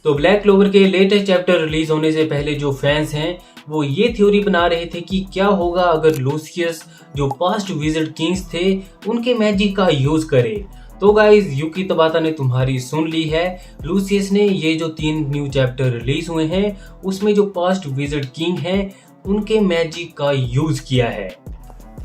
तो black clover के latest chapter release होने से पहले जो फैंस हैं वो ये थ्योरी बना रहे थे कि क्या होगा अगर लूसियस जो पास्ट विजिट किंग्स थे उनके मैजिक का यूज करे। तो गाइज यूकी तबाता ने तुम्हारी सुन ली है। लूसियस ने ये जो 3 न्यू चैप्टर रिलीज हुए हैं उसमें जो पास्ट विजिट किंग हैं उनके मैजिक का यूज किया है।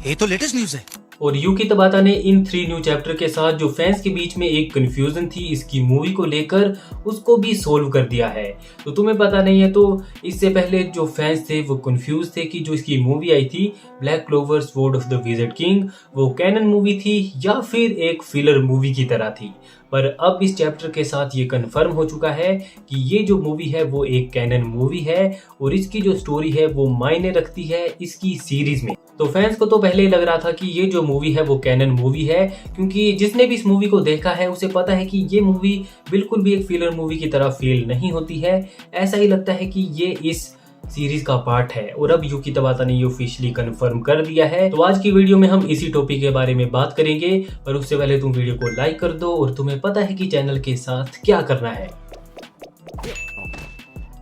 ये तो लेटेस्ट न्यूज़ है। और यूकी तबाता ने इन 3 न्यू चैप्टर के साथ जो फैंस के बीच में एक कंफ्यूजन थी इसकी मूवी को लेकर उसको भी सोल्व कर दिया है। तो तुम्हें पता नहीं है तो इससे पहले जो फैंस थे वो कंफ्यूज थे कि जो इसकी मूवी आई थी black clover sword of the wizard king वो कैनन मूवी थी या फिर एक फिलर मूवी की तरह थी। पर अब इस चैप्टर के साथ ये कंफर्म हो चुका है कि ये जो मूवी है वो एक कैनन मूवी है और इसकी जो स्टोरी है वो मायने रखती है इसकी सीरीज में। तो फैंस को तो पहले ही लग रहा था कि ये जो मूवी है वो कैनन मूवी है, क्योंकि जिसने भी इस मूवी को देखा है उसे पता है कि ये मूवी बिल्कुल भी एक फिलर मूवी की तरह फील नहीं होती है। ऐसा ही लगता है कि ये इस सीरीज का पार्ट है और अब यूकी तबाता ने ये ऑफिशियली कंफर्म कर दिया है। तो आज की वीडियो में हम इसी टॉपिक के बारे में बात करेंगे, पर उससे पहले तुम वीडियो को लाइक कर दो और तुम्हें पता है कि चैनल के साथ क्या करना है।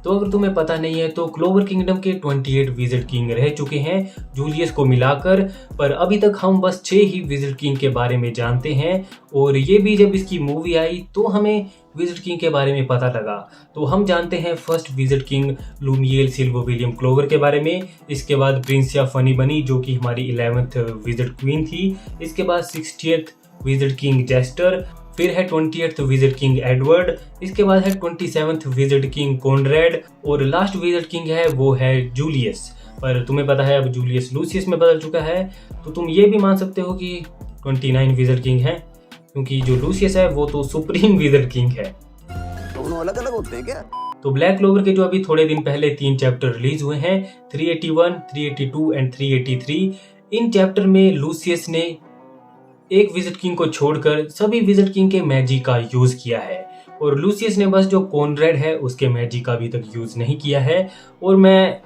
तो अगर तुम्हें पता नहीं है तो क्लोवर किंगडम के 28 विजिट किंग रह चुके हैं जूलियस को मिलाकर, पर अभी तक हम बस 6 ही विजिट किंग के बारे में जानते हैं। और ये भी जब इसकी मूवी आई तो हमें विजिट किंग के बारे में पता लगा। तो हम जानते हैं फर्स्ट विजिट किंग लूमियल सिल्वर विलियम क्लोवर के बारे में, इसके बाद प्रिंसिया फनी बनी जो कि हमारी 11th विजिट क्वीन थी, इसके बाद 60th विजिट किंग जेस्टर, फिर है 20th विजिट किंग एडवर्ड, इसके बाद है 27th विजिट किंग कॉनरेड और लास्ट विजिट किंग है वो है जूलियस। पर तुम्हें पता है अब जूलियस लूसियस में बदल चुका है, तो तुम ये भी मान सकते हो कि 29 विजिट किंग है, क्योंकि जो लूसियस है वो तो सुप्रीम विजिट किंग है। दोनों अलग अलग होते हैं क्या? तो ब्लैक क्लोवर के जो अभी थोड़े दिन पहले 3 चैप्टर रिलीज हुए हैं 381, 382 एंड 383। इन चैप्टर में लूसियस ने एक विजिट किंग को छोड़कर सभी विजिट किंग के मैजिक का यूज किया है और लूसियस ने बस जो कॉनरेड है उसके मैजिक का अभी तक यूज नहीं किया है। और मैं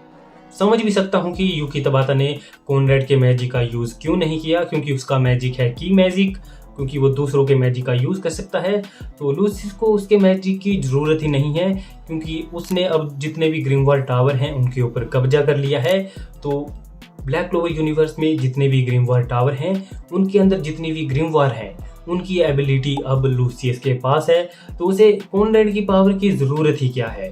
समझ भी सकता हूं कि यूकी तबाता ने कॉनरेड के मैजिक का यूज क्यों नहीं किया, क्योंकि उसका मैजिक है की मैजिक, क्योंकि वो दूसरों के मैजिक का यूज कर सकता है। तो लूसियस को उसके मैजिक की जरूरत ही नहीं है, क्योंकि उसने अब जितने भी ग्रिमवॉल्ड टावर हैं उनके ऊपर कब्जा कर लिया है। तो ब्लैक क्लोवर यूनिवर्स में जितने भी ग्रिमवॉल्ड टावर हैं उनके अंदर जितनी भी ग्रिमवॉर हैं उनकी एबिलिटी अब लूसियस के पास है, तो उसे कॉनरेड की पावर की जरूरत ही क्या है।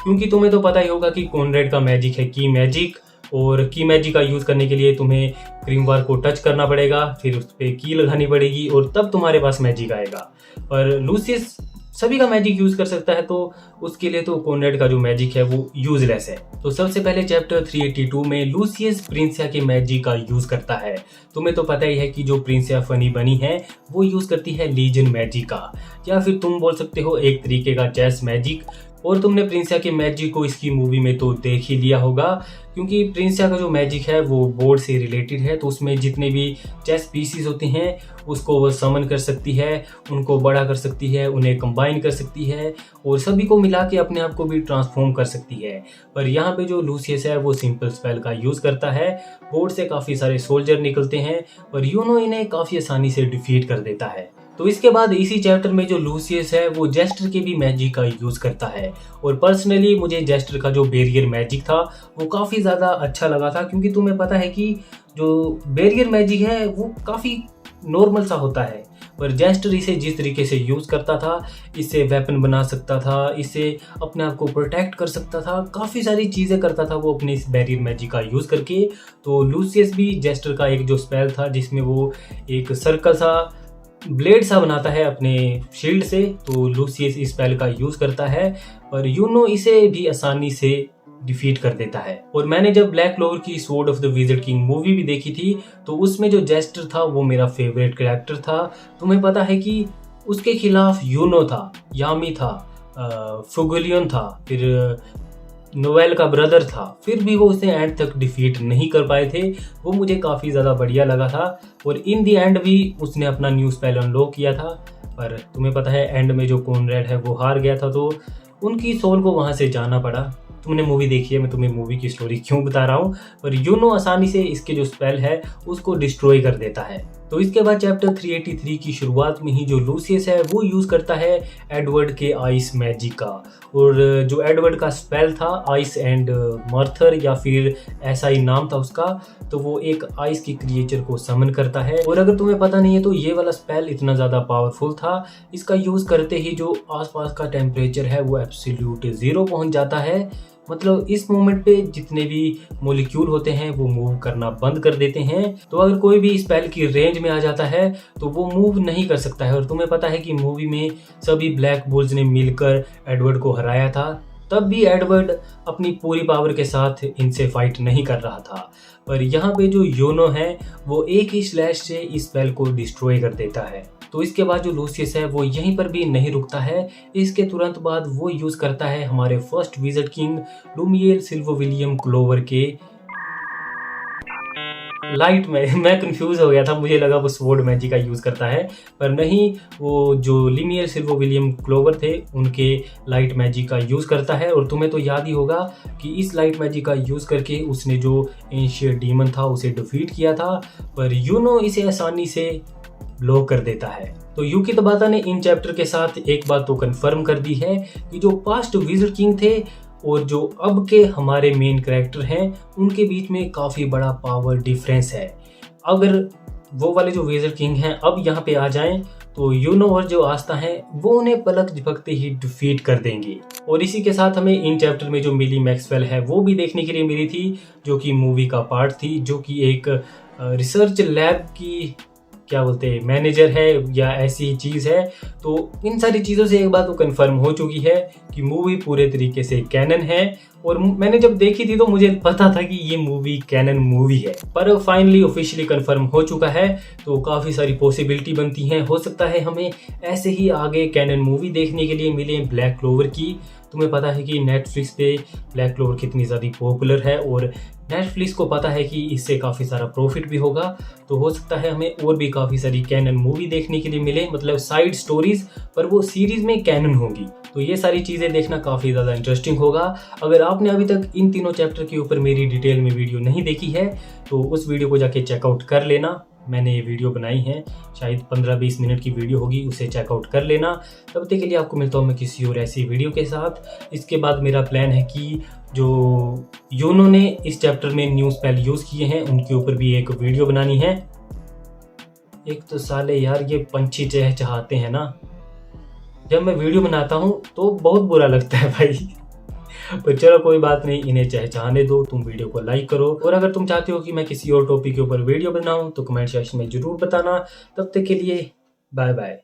क्योंकि तुम्हें तो पता ही होगा कि कॉनरेड का मैजिक है की मैजिक, और की मैजिक का यूज करने के लिए तुम्हें ग्रिमवॉर को टच करना पड़ेगा, फिर उस पर की लगानी पड़ेगी और तब तुम्हारे पास मैजिक आएगा। पर लूसियस सभी का मैजिक यूज कर सकता है, तो उसके लिए तो कॉनरेड का जो मैजिक है वो यूजलेस है। तो सबसे पहले चैप्टर 382 में लूसियस प्रिंसिया के मैजिक का यूज करता है। तुम्हें तो पता ही है कि जो प्रिंसिया फनी बनी है वो यूज करती है लीजन मैजिक का, या फिर तुम बोल सकते हो एक तरीके का चेस मैजिक। और तुमने प्रिंसिया के मैजिक को इसकी मूवी में तो देख ही लिया होगा, क्योंकि प्रिंसिया का जो मैजिक है वो बोर्ड से रिलेटेड है। तो उसमें जितने भी चेस पीसीज होते हैं उसको वो समन कर सकती है, उनको बड़ा कर सकती है, उन्हें कंबाइन कर सकती है और सभी को मिला के अपने आप को भी ट्रांसफॉर्म कर सकती है। पर यहाँ पे जो लूसियस है वो सिंपल स्पेल का यूज करता है। बोर्ड से काफ़ी सारे सोल्जर निकलते हैं पर यूनो इन्हें काफ़ी आसानी से डिफीट कर देता है। तो इसके बाद इसी चैप्टर में जो लूसियस है वो जेस्टर के भी मैजिक का यूज करता है। और पर्सनली मुझे जेस्टर का जो बैरियर मैजिक था वो काफ़ी ज़्यादा अच्छा लगा था, क्योंकि तुम्हें पता है कि जो बैरियर मैजिक है वो काफ़ी नॉर्मल सा होता है, पर जेस्टर इसे जिस तरीके से यूज़ करता था, इससे वेपन बना सकता था, इससे अपने आप को प्रोटेक्ट कर सकता था, काफ़ी सारी चीज़ें करता था वो अपने इस बैरियर मैजिक का यूज़ करके। तो लूसियस भी जेस्टर का एक जो स्पेल था जिसमें वो एक सर्कल सा ब्लेड सा बनाता है अपने शील्ड से, तो लूसियस इस स्पेल का यूज करता है, पर यूनो इसे भी आसानी से डिफीट कर देता है। और मैंने जब ब्लैक क्लोवर की sword of the wizard king movie भी देखी थी तो उसमें जो जेस्टर था वो मेरा फेवरेट कैरेक्टर था। तुम्हें पता है कि उसके खिलाफ यूनो था, यामी था, फुगुलियन था, फिर नोवेल का ब्रदर था, फिर भी वो उसे एंड तक डिफीट नहीं कर पाए थे। वो मुझे काफ़ी ज़्यादा बढ़िया लगा था और इन दी एंड भी उसने अपना न्यू स्पेल अनलॉक किया था। पर तुम्हें पता है एंड में जो कॉनरेड है वो हार गया था, तो उनकी सोल को वहाँ से जाना पड़ा। तुमने मूवी देखी है, मैं तुम्हें मूवी की स्टोरी क्यों बता रहा हूँ, पर यूनो आसानी से इसके जो स्पेल है उसको डिस्ट्रॉय कर देता है। तो इसके बाद चैप्टर 383 की शुरुआत में ही जो लूसियस है वो यूज करता है एडवर्ड के आइस मैजिक का, और जो एडवर्ड का स्पेल था आइस एंड मर्थर या फिर ऐसा ही नाम था उसका, तो वो एक आइस की क्रिएचर को समन करता है। और अगर तुम्हें पता नहीं है तो ये वाला स्पेल इतना ज़्यादा पावरफुल था, इसका यूज़ करते ही जो आसपास का टेम्परेचर है वो एब्सोल्यूट 0 पहुंच जाता है। मतलब इस मोमेंट पे जितने भी मोलिक्यूल होते हैं वो मूव करना बंद कर देते हैं। तो अगर कोई भी स्पेल की रेंज में आ जाता है तो वो मूव नहीं कर सकता है। और तुम्हें पता है कि मूवी में सभी ब्लैक बुल्स ने मिलकर एडवर्ड को हराया था, तब भी एडवर्ड अपनी पूरी पावर के साथ इनसे फाइट नहीं कर रहा था। पर यहाँ पे जो योनो है वो एक ही स्लैश से इस स्पेल को डिस्ट्रॉय कर देता है। तो इसके बाद जो लूसियस है वो यहीं पर भी नहीं रुकता है, इसके तुरंत बाद वो यूज करता है हमारे फर्स्ट विज़र्ड किंग लुमियल सिल्वरविलियम क्लोवर के लाइट में। मैं कंफ्यूज हो गया था, मुझे लगा वो स्वॉर्ड मैजिक का यूज करता है, पर नहीं, वो जो लुमियल सिल्वरविलियम क्लोवर थे उनके लाइट मैजिक का यूज करता है। और तुम्हें तो याद ही होगा कि इस लाइट मैजिक का यूज करके उसने जो एंशिएंट डीमन था उसे डिफीट किया था, पर यूनो इसे आसानी से ब्लॉक कर देता है। तो यूकी तबाता ने इन चैप्टर के साथ एक बात तो कंफर्म कर दी है कि जो पास्ट विज़र्ड किंग थे और जो अब के हमारे मेन कैरेक्टर हैं उनके बीच में काफ़ी बड़ा पावर डिफरेंस है। अगर वो वाले जो विज़र्ड किंग हैं अब यहाँ पे आ जाएं तो यूनो और जो आस्था हैं वो उन्हें पलक झपकते ही डिफीट कर देंगे। और इसी के साथ हमें इन चैप्टर में जो मिली मैक्सवेल है वो भी देखने के लिए मिली थी, जो कि मूवी का पार्ट थी, जो कि एक रिसर्च लैब की क्या बोलते हैं मैनेजर है या ऐसी चीज़ है। तो इन सारी चीज़ों से एक बात तो कंफर्म हो चुकी है कि मूवी पूरे तरीके से कैनन है। और मैंने जब देखी थी तो मुझे पता था कि ये मूवी कैनन मूवी है, पर फाइनली ऑफिशियली कंफर्म हो चुका है। तो काफ़ी सारी पॉसिबिलिटी बनती हैं, हो सकता है हमें ऐसे ही आगे कैनन मूवी देखने के लिए मिले ब्लैक क्लोवर की। तुम्हें पता है कि नेटफ्लिक्स पे ब्लैक क्लोवर कितनी ज़्यादा पॉपुलर है और नेटफ्लिक्स को पता है कि इससे काफ़ी सारा प्रॉफिट भी होगा। तो हो सकता है हमें और भी काफ़ी सारी कैनन मूवी देखने के लिए मिले, मतलब साइड स्टोरीज, पर वो सीरीज में कैनन होगी। तो ये सारी चीज़ें देखना काफ़ी ज़्यादा इंटरेस्टिंग होगा। अगर आपने अभी तक इन तीनों चैप्टर के ऊपर मेरी डिटेल में वीडियो नहीं देखी है तो उस वीडियो को जाके चेकआउट कर लेना। मैंने ये वीडियो बनाई है, शायद 15-20 मिनट की वीडियो होगी, उसे चेकआउट कर लेना। तब तक के लिए आपको मिलता हूँ मैं किसी और ऐसी वीडियो के साथ। इसके बाद मेरा प्लान है कि जो योनो ने इस चैप्टर में न्यू स्पेल यूज़ किए हैं उनके ऊपर भी एक वीडियो बनानी है। एक तो साले यार ये पंछी चहचहाते हैं ना, जब मैं वीडियो बनाता हूँ तो बहुत बुरा लगता है भाई। पर चलो कोई बात नहीं, इन्हें चहचहाने दो। तुम वीडियो को लाइक करो और अगर तुम चाहते हो कि मैं किसी और टॉपिक के ऊपर वीडियो बनाऊं तो कमेंट सेक्शन में जरूर बताना। तब तक के लिए बाय बाय।